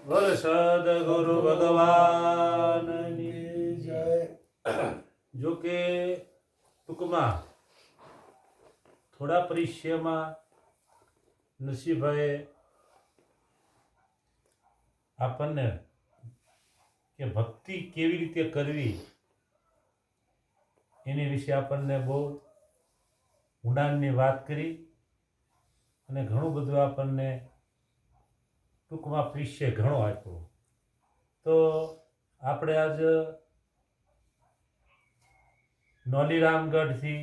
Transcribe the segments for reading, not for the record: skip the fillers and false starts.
બોલ સદગુરુ ભગવાનની જય. જો કે ટૂંકમાં થોડા પરિચયમાં નરસિંહભાઈએ આપણને કે ભક્તિ કેવી રીતે કરવી એની વિશે આપણને બહુ ઊંડાણની વાત કરી અને ઘણું બધું આપણને ટૂંકમાં પરિચય ઘણો આપ્યો. તો આપણે આજ નોલીરામગઢથી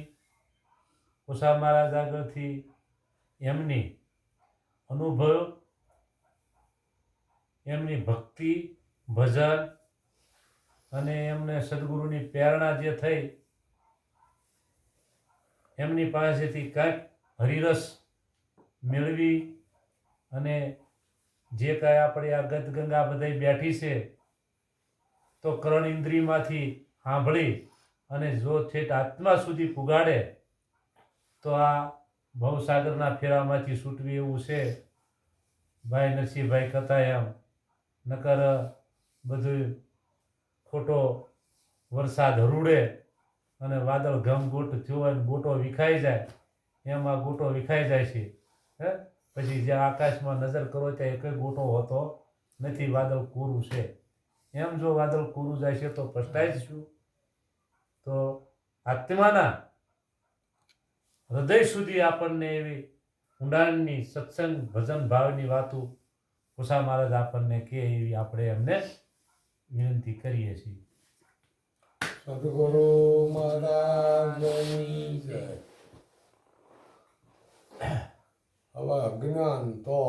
ઉષા મહારાજ આગળથી એમની અનુભવ, એમની ભક્તિ, ભજન અને એમને સદગુરુની પ્રેરણા જે થઈ એમની પાસેથી કાંઈક હરિરસ મેળવી અને જે કાંઈ આપણે આ ગતગંગા બધાય બેઠી છે તો કર્ણ ઇન્દ્રિયમાંથી સાંભળી અને જો ઠેઠ આત્મા સુધી પુગાડે તો આ ભવસાગરના ફેરામાંથી છૂટવી એવું છે. ભાઈ નરસિંહભાઈ કહેતા એમ નકર બધું ખોટો વરસાદ હરુડે અને વાદળ ઘમઘોટ થયો હોય ને ગોટો વિખાઈ જાય એમ આ ગોટો વિખાઈ જાય છે. હે પછી જે આકાશમાં નજર કરો ત્યાં એક ગોટો હોતો નથી, વાદળ કોરું છે. એમ જો વાદળ કોરું જાય છે તો પસ્તાય જ શું? તો આત્માના હૃદય સુધી આપણને એવી ઊંડાણની સત્સંગ ભજન ભાવની વાતો ઉષા મહારાજ આપણને કે એવી આપણે એમને વિનંતી કરીએ છીએ. સદગુરુ મહારાજની જય. હવે અજ્ઞાન તો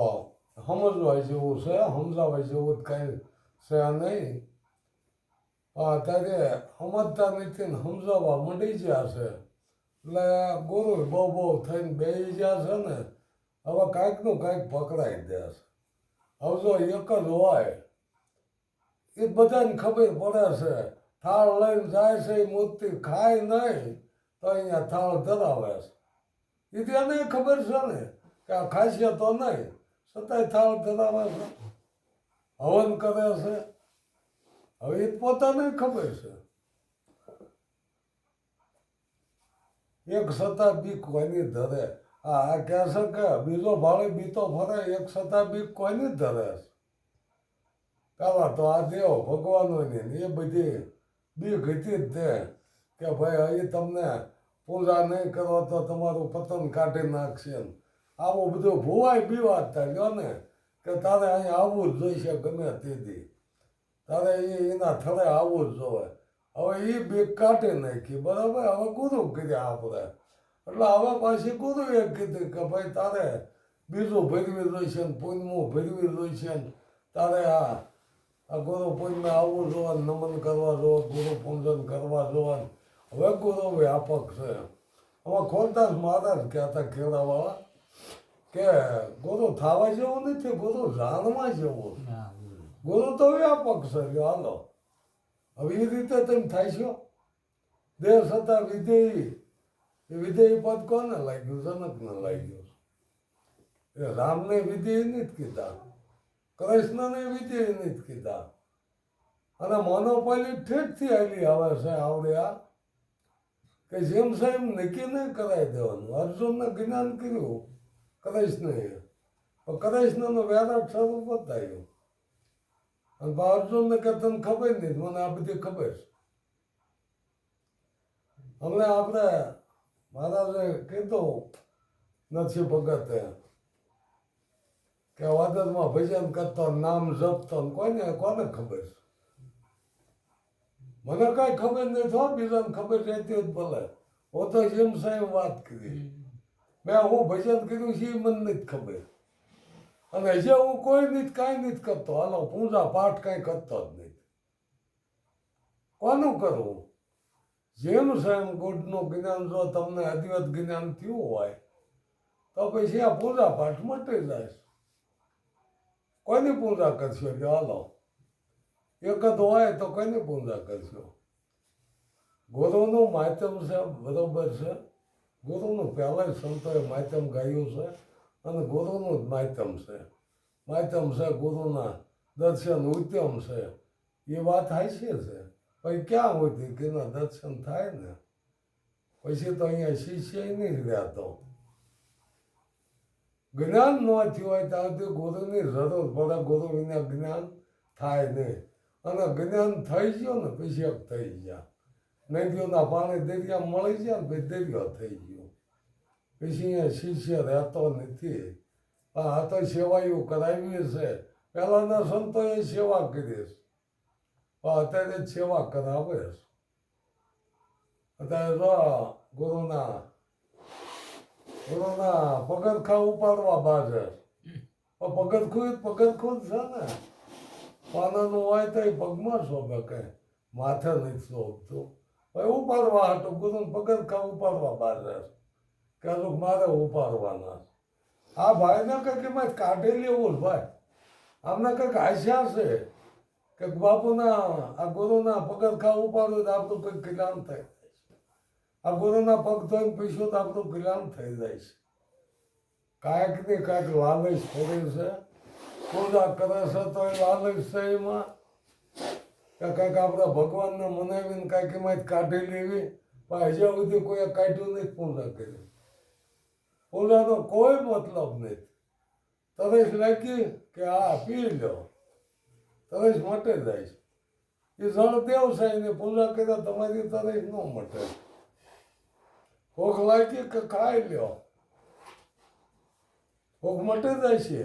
સમજવા જેવું છે, સમજાવવા જેવું કઈ છે નહીં. અત્યારે સમજતા નથી ને સમજાવવા મંડી ગયા છે એટલે ગુરુ બહુ થઈને બેસી ગયા છે ને હવે કાંઈકનું કાંઈક પકડાઈ દે છે. હવે જો એક જ હોય એ બધાને ખબર પડે છે. થાળ લઈને જાય છે એ મૂર્તિ ખાય નહીં તો અહીંયા થાળ ધરાવે છે. એ તેને ખબર છે ને કે આ ખાશે તો નહીં, છતાંય થાળ ધરાવે છે, હવન કરે છે. હવે એ પોતાને ખબર છે. એક સતા બીક કોઈની ધરે. આ કહે છે કે બીજો ભાડે બીતો ફરે, એક સતા બીક કોઈની ધરે છે. પેલા તો આ દેવ ભગવાનોની એ બધી બીક હતી જ તે કે ભાઈ અહીં તમને પૂજા નહીં કરો તો તમારું પતન કાઢી નાખશે. આવું બધું ભુવાય બીવાત થાય જો ને કે તારે અહીં આવવું જ જોઈશે ગમે તેથી, તારે એના થડે આવવું જ જોવે. હવે એ બીક કાઢી નાખી, બરાબર. હવે ગુરુ કર્યા આપણે એટલે હવે પાછી ગુરુએ કીધું કે ભાઈ તારે બીજું ભરવી જોઈશે ને પૂનમું ભરવી જોઈશે ને તારે આ ગુરુ પૂજમાં આવવું જોવે, નમન કરવા જોવે, ગુરુ પૂજન કરવા જોવે. હવે ગુરુ વ્યાપક છે. હવે ખોલદાસ મહારાજ કહેતા કેળાવાળા કે ગુરુ થવા જેવું નથી, ગુરુ જાણવા જેવું. ગુરુ તો વ્યાપક છે. હાલો હવે એ રીતે તમે થાય છો. દેહ છતાં વિધેયી, એ વિધેયી પદ કોને લાગ્યું? જનકને લાગ્યું. એ રામને વિધેયી નથી કીધા, કૃષ્ણને વિધેય નથી કીધા. અને મોનોપોલી ઠેઠથી આવી આવે છે આવડ્યા કે જેમ છે એમ નક્કી નહીં કરાવી દેવાનું. અર્જુનને જ્ઞાન કર્યું કૃષ્ણએ, પણ કૃષ્ણનું વિરાટ સ્વરૂપ બતાવ્યું. અને અર્જુનને કે તને ખબર નહીં, મને આ બધી ખબર છે. અમને આપણે મહારાજે કીધું નથી ભગતે કે વાદળમાં ભજન કરતો, નામ જપતો, કોને ખબર છે? મને કઈ ખબર નહીં થો, બીજાને ખબર રહેતી હોય ભલે. હું તો જેમ સાહેબ વાત કરી, મેં હું ભજન કર્યું છે એ મને નથી ખબર. અને હજી હું કોઈ નથી, કાંઈ નથી કરતો. હાલો પૂજા પાઠ કાંઈ કરતો જ નહીં. કોનું કરવું? જેમ છે એમ ગુડનું જ્ઞાન જો તમને અદ્વૈત જ્ઞાન થયું હોય તો પછી આ પૂજા પાઠ મટી જાય. કોઈની પૂજા કરશો? જો હાલો એક જ હોય તો કોઈની પૂજા કરશો? ગુરુનું માધ્યમ છે, બરોબર છે. ગુરુનું પહેલાં સંતોએ માધ્યમ ગાયું છે અને ગુરુનું જ માધ્યમ છે. માધ્યમ છે ગુરુના દર્શન ઉત્તમ છે એ વાત હાચી છે. પછી ક્યાં હોતી કે એના દર્શન થાય ને પછી તો અહીંયા શિષ્ય નહીં રહેતો. જ્ઞાન ન થયું હોય ત્યાં સુધી ગુરુની જરૂર પડે. ગુરુ વિના જ્ઞાન થાય નહીં. અને જ્ઞાન થઈ ગયો ને પછી એક થઈ ગયા. નદીઓના પાણી દરિયા મળી ગયા ને પછી દરિયો થઈ ગયો. પછી અહીંયા શિષ્ય રહેતો નથી. આ તો સેવાયું કરાવી છે. પહેલાના સંતોએ સેવા કરી છે. અત્યારે જ સેવા કરાવે છે. અત્યારે જો ગુરુના પગરખા ઉપાડવા બાજે. પગરખું જ છે ને. પાનાનું હોય તો એ પગમાં શોભે કઈ માથે નથી શોભતું. ભાઈ ઉપાડવા હતું ગુરુ પગરખા ઉપાડવા બાજે કે મારે ઉપાડવાના. આ ભાઈને કંઈક એમાં કાઢી લેવું ભાઈ. આમને કંઈક આશા છે કે બાપુના આ ગુરુના પગરખા ઉપાડો તો આપણું કંઈક કલ્યાણ થાય. આ ગુરુના પગ ધોઈને પીશું તો આપણું કલ્યાણ થઈ જાય છે. કાંઈક ને કાંઈક લાલચ ફરી છે. પૂજા કરે છે તો એ લાલચ છે એમાં કે કંઈક આપણે ભગવાનને મનાવીને કાંઈક એમાં કાઢી લેવી. પણ હજી સુધી કોઈએ કાઢ્યું નથી પૂજા કરી. પૂજાનો કોઈ મતલબ નથી. તરસ લાગી કે આ પી લો તરસ મટે જાય છે. એ જળ દેવ છે એને પૂજા કર્યા તમારી તરસ ન મટે. ભૂખ લાગી કે ખાઈ લ્યો ભૂખ મટી જાય છે.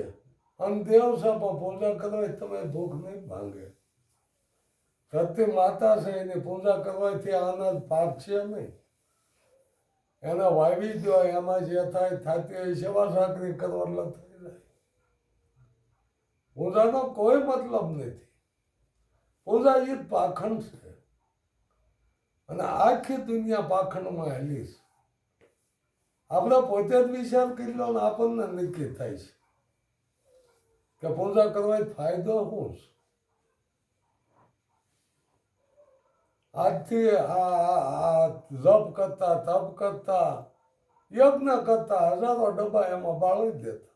અને દેવ છે પણ પૂજા કરવાથી તમે ભૂખ નહીં ભાંગે. ધરતી માતા છે એની પૂજા કરવાથી અનાજ પાકશે નહીં. એને વાવી દો એમાં જે થાય થતી હોય સેવા સાકરી કરો એટલે થઈ જાય. પૂજાનો કોઈ મતલબ નથી. પૂજા એ જ પાખંડ છે. અને આખી દુનિયા પાખંડમાં હેલી છે. આપણે પોતે જ વિચાર કરી લો ને આપણને નક્કી થાય છે કે પૂજા કરવાથી ફાયદો શું છે. આજથી આ જપ કરતા તપ કરતા યજ્ઞ કરતા હજારો ડબ્બા એમાં બાળી દેતા.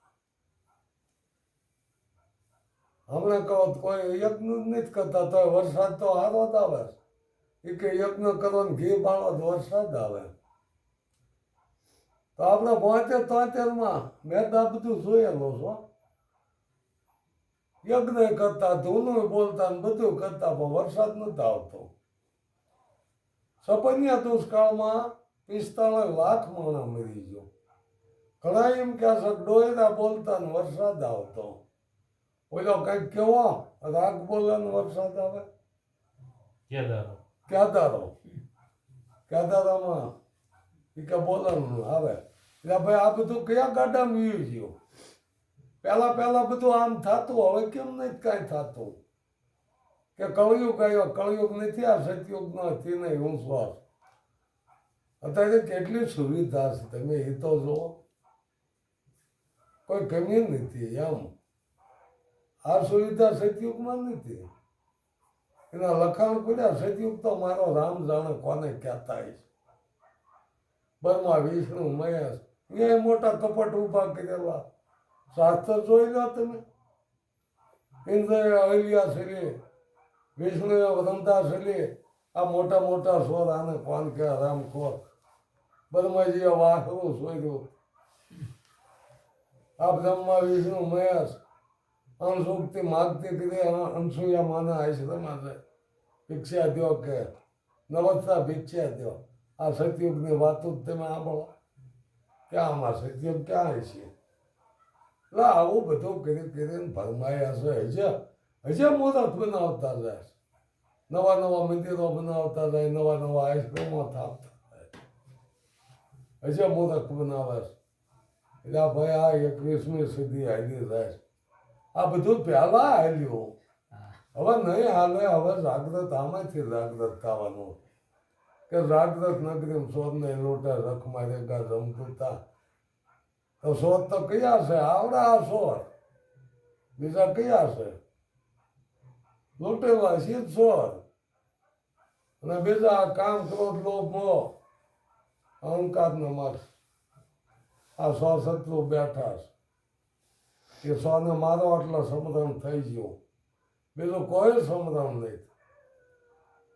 હમણાં કહો કોઈ યજ્ઞ જ નથી કરતા તો વરસાદ તો સારો જ આવે. એ કે યજ્ઞ કરો ને ઘી બાળો તો વરસાદ આવે. તો આપણે 72-73માં મેં તો આ બધું જોયેલું છો. યજ્ઞ કરતા ધૂનું બોલતા ને બધું કરતા પણ વરસાદ નતો આવતો. સપન્યા દુષ્કાળમાં 45 લાખ માણસ મરી ગયો. ઘણા એમ કે ડોયરા બોલતા ને વરસાદ આવતો. ઓલો કઈક કેવો રાગ બોલે ને વરસાદ આવે. ક્યાદારોમાં એ કે બોલવાનું આવે. એટલે ભાઈ આ બધું કયા ગાડામાં વી ગયું. પહેલા બધું આમ થતું. હવે કેમ નથી કાંઈ થતું. કે કળયુગ આવ્યો. કળયુગ નથી આ સતયુગ નથી નહીં ઊંચવાસ. અત્યારે કેટલી સુવિધા છે તમે એ તો જુઓ. કોઈ કમી નથી એમ. આ સુવિધા સતયુગમાં નથી. એના લખાણ પડ્યા. સતયુગ તો મારો રામ જાણે કોને કહેતા છે. બ્રહ્મા વિષ્ણુ મહેશ એ મોટા કપટ ઊભા કરેલા. શાસ્ત્ર જોઈ લો તમે. ઇન્દ્રએ અહલ્યા છે. વિષ્ણુએ વૃંદા છે. આ મોટા મોટા સ્વર આને કોણ કે રામખોર. બ્રહ્માજીએ વાસરું સોર્યું. આ બ્રહ્મા વિષ્ણુ મહેશ અણસુખથી માગતી કરી અનસુયા માના આશ્રમમાં છે. ભિક્ષા દો કે નવત્તા ભિક્ષા દો. આ સતયુગની વાતો જ તમે સાંભળો. ક્યાં આમાં સતયુગ ક્યાં છે. એટલે આવું બધું કરીને ભરમાયા છે. હજે મુહૂર્ત બનાવતા જાય. નવા મંદિરો બનાવતા જાય. નવા આશ્રમો થાપતા જાય. હજે મુહૂર્ત બનાવે છે. એટલે ભાઈ આ 21મી સદી હાલી જાય. આ બધું પહેલા હાલ્યું. હવે નહીં હાલે. હવે જાગ્રત આમાંથી જાગ્રત થવાનું. કે જાગ્રત નગરી સોરને લોટા રખ મારેગા રમકુતા. તો સોર તો કયા છે. આવડા સોર બીજા કયા છે. લૂંટેલા શીત સોર. અને બીજા કામ ક્રોધ લોભ મોહ અહંકાર નો માર્ગ. આ સો શત્રુ બેઠા છે. એ સોને મારો એટલે સમરણ થઈ ગયું. બીજું કોઈ સમરણ નહીં.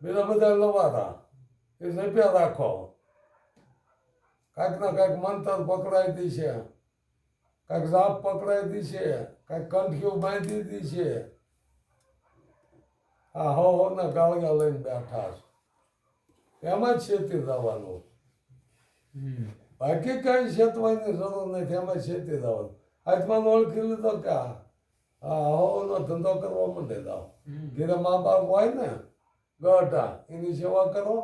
બીજા બધા લવારા એ સપ્યા રાખો. કાંઈક ના કાંઈક મંતર પકડાઈ દી છે, કાંઈક જાપ પકડાઈ દી છે, કાંઈક કંઠીઓ બાંધી દી છે. આ હો ને ગાળિયા લઈને બેઠા છે. એમાં જ છેતી જવાનું. બાકી કઈ છેતવાની જરૂર નથી, એમાં છેતી જવાનું. આત્માને ઓળખી લીધો કે હા હો નો ધંધો કરવા માંડે જાઓ. ઘેરે મા બાપ હોય ને ગઢા એની સેવા કરો.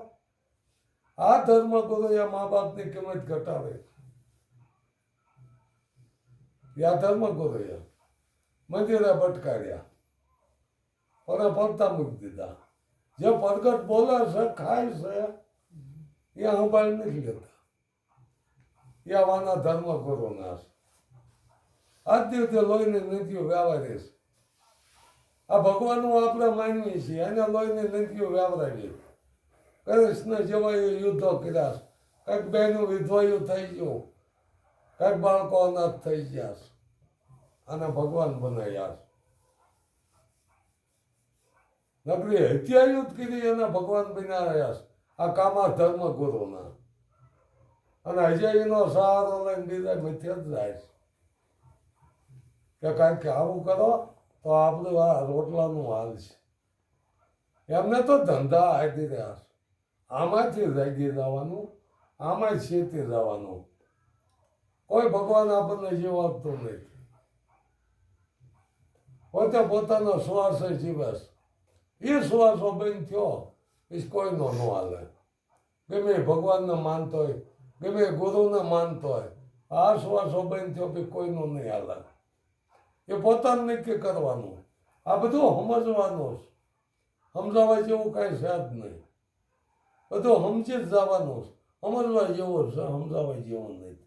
આ ધર્મ ગુરુ એ મા બાપની કિંમત ઘટાડે. આ ધર્મ ગુરુ એ મંદિરે ભટકાડ્યા અને પડતા મૂકી દીધા. જે પ્રગટ બોલે છે ખાય છે એ સંભાળ નથી લેતા. એ આવાના ધર્મ ગુરુના છે. આજ દિવસે લોહીની નદીઓ વ્યાવારી છે. આ ભગવાનનું આપણે માનવી છીએ, એને લોહીની નદીઓ વ્યાવરાવી. કૃષ્ણ જેવા યુદ્ધો કર્યા છે. કંઈક બહેનો વિધવાયું થઈ ગયું, કંઈક બાળકો અનાથ થઈ ગયા છે. અને ભગવાન બનાવ્યા છે. નકરી હત્યા યુદ્ધ કરી એના ભગવાન બનાવ્યા છે. આ કામા ધર્મ ગુરુના. અને હજી એનો સહારો લઈને બીજા મિથ્ય જ જાય છે કે કાંઈક આવું કરો તો આપણું આ રોટલાનું હાલ છે. એમને તો ધંધા આપી રહ્યા છે. આમાંથી જાગી જવાનું, આમાં છેતી જવાનું. કોઈ ભગવાન આપણને જીવાતું નથી. પોતે પોતાનો શ્વાસ જીવે છે. એ શ્વાસો બંધ થયો એ કોઈનો ન હાલે. ગમે ભગવાનને માનતો હોય, ગમે ગુરુને માનતો હોય, આ શ્વાસો બંધ થયો પછી કોઈનો નહીં હાલે. એ પોતાને નક્કી કરવાનું. આ બધું સમજવાનું છે. સમજાવવા જેવું કાંઈ છે જ નહીં. બધું સમજી જ જવાનું છે. સમજવા જેવું છે, સમજાવવા જેવું નહીં.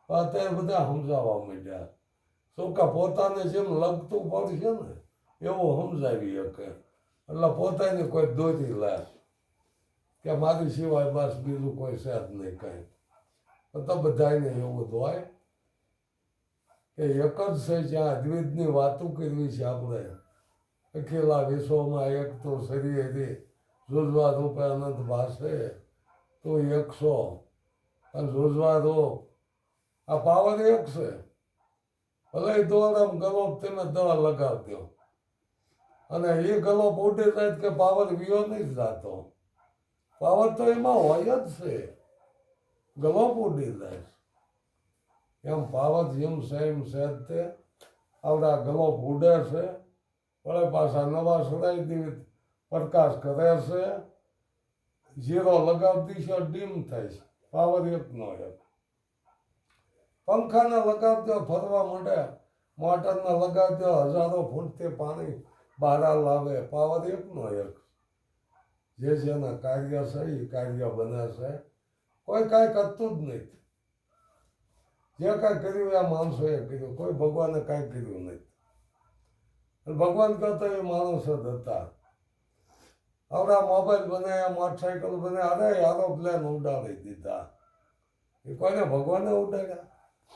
અત્યારે બધા સમજાવવા માંડ્યા. શું કે પોતાને જેમ લગતું પડશે ને એવું સમજાવી શકે. એટલે પોતાની કોઈ દોરી લાશ કે મારી સિવાય બસ બીજું કોઈ છે જ નહીં કાંઈ. તો બધાને એવું જ હોય કે એક જ છે જ્યાં અદ્વૈતની વાતો કરવી છે આપણે. અખેલા વિશ્વમાં એક તો શરીરે જોજવા રૂપે અનંત ભાષે તો 100 અને જોજવા રૂપ આ પાવર એક છે. ભલે દોડમ ગલોપ તમે દવા લગાવજો અને એ ગલોપ ઉડી જાય કે પાવર વિયો નહીં જતો. પાવર તો એમાં હોય જ છે. ગલોપ ઉડી જાય એમ પાવર જેમ છે એમ છે જ તે. આવડા ગલોપ ઉડે છે, વળે પાછા નવા સડાઈ દી પ્રકાશ કરે છે. ઝીરો લગાવી દીશો ડીમ થાય છે. પાવર એકનો એક. પંખાને લગાવી દો ફરવા માંડે, મોટરને લગાવી દો હજારો ફૂટથી પાણી બહાર લાવે. પાવર એકનો એક. જે જેના કાર્ય છે એ કાર્ય બને છે. કોઈ કાંઈ કરતું જ નથી. જે કાંઈ કર્યું એ માણસોએ કર્યું. કોઈ ભગવાને કાંઈ કર્યું નથી. ભગવાન કરતા એ માણસ જ હતા. આવડા મોબાઈલ બનાવ્યા, મોટરસાઇકલ બનાવ્યા, અરે એરોપ્લેન ઉડાડી દીધા. એ કોઈને ભગવાને ઉડાડ્યા?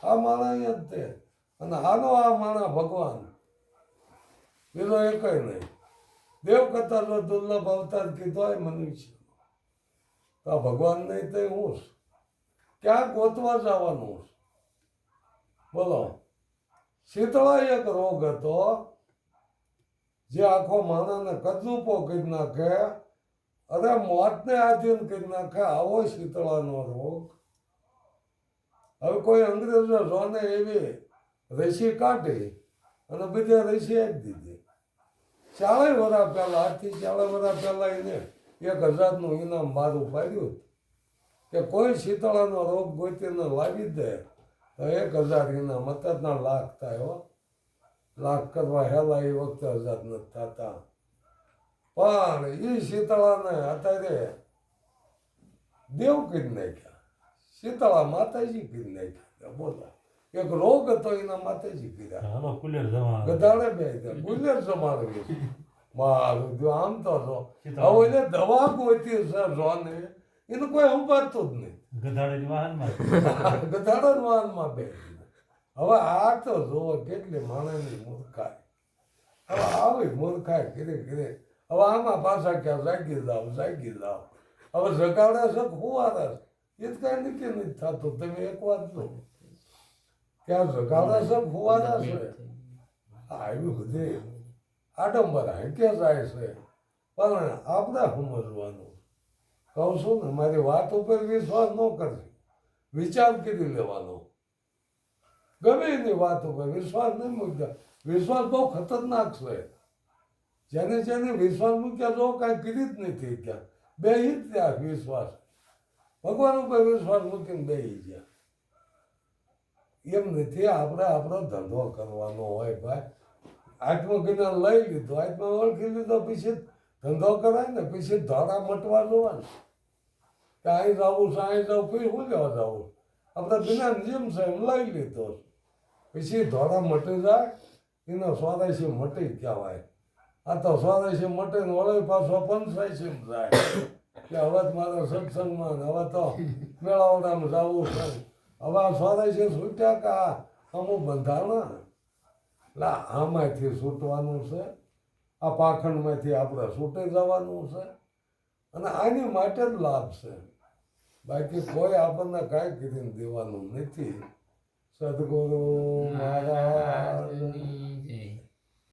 આ માણસ જ તે. અને આનો આ માણસ ભગવાન, બીજો એકય નહીં. દેવ કરતા જો દુર્લભ અવતાર કીધો હોય મનુષ્ય તો આ ભગવાન નહીં તે હું છું. ક્યાં ગોતવા જવાનું છે? બોલો. શીતળા એક રોગ હતો જે આખો માણસને કદરૂપો કરી નાખે, અરે મોતને આધીન કરી નાખે. આવો શીતળાનો રોગ. હવે કોઈ અંગ્રેજો જોને એવી રસી કાઢી અને બધે રસી આપી દીધી. 40 વર્ષ પહેલા, આજથી 40 વર્ષ પહેલા એને 1000નું ઇનામ બહારું પાડ્યું કે કોઈ શીતળાનો રોગ ગોતીને લાવી દે તો 1000 ઇનામ. અત્યારના લાખ થાય હો. લાખ કરવા હેલા એ વખતે 1000 નથી થતા. પણ એ શીતળાને અત્યારે દેવ કરી નાખ્યા. શીતળા માતાજી કરી નાખ્યા. બોલો. એક રોગ હતો એના માતાજી કર્યા. ગધાડે બે ગુલેર જમાડવી. મારું જો આમ તો જો હવે એને દવા ગોતી છે જોને એનું કોઈ સંભાળતું જ નહીં. ગધાડા વાહનમાં બે. હવે આ તો જો કેટલી માણસની મૂર્ખાઈ. હવે આવી મૂર્ખાઈ કરી હવે આમાં પાછા ક્યાં જાગી જાવ હવે જગાડે છે ફુવારે એ જ કાંઈ નક્કી નથી થતું. તમે એક વાત જો ક્યાં જગાડે છે ફુવારા છે આવી બધી આડંબર હાંકે જાય છે. પણ આપણે સમજવાનું કહું છું ને, મારી વાત ઉપર વિશ્વાસ ન કરશે, વિચાર કરી લેવાનો. ગમે એની વાત ઉપર વિશ્વાસ નહીં મૂકતા. વિશ્વાસ બહુ ખતરનાક છે. જેને વિશ્વાસ મૂક્યા જો કાંઈ કરી જ નથી ત્યાં બેહી જ ત્યાં વિશ્વાસ. ભગવાન ઉપર વિશ્વાસ મૂકીને બેહી ગયા. એમ નથી. આપણે આપણો ધંધો કરવાનો હોય ભાઈ. આત્મજ્ઞાન લઈ લીધું, આત્મા ઓળખી લીધો, પછી ધંધો કરાય ને, પછી ધોળા મટવા જોવાનું કે અહીં જવું છે, અહીં જવું, પછી શું લેવા જવું. આપણે જ્ઞાન જેમ છે એમ લઈ લીધો, પછી ધોળા મટી જાય એનો સ્વદેશી મટી જ કહેવાય. આ તો સ્વદેશી મટે ને વળે પાછો પંચાયતી જાય કે હવે મારે સત્સંગમાં હવે તો મેળાવડામાં જવું છે. હવે આ સ્વદેશી છૂટ્યા કે અમુક બંધાણા એટલે આમાંથી છૂટવાનું છે. આ પાખંડમાંથી આપણે છૂટી જવાનું છે અને આની માટે જ લાભ છે. બાકી કોઈ આપણને કાંઈ કરીને દેવાનું નથી. સદગુરુ મહારાજ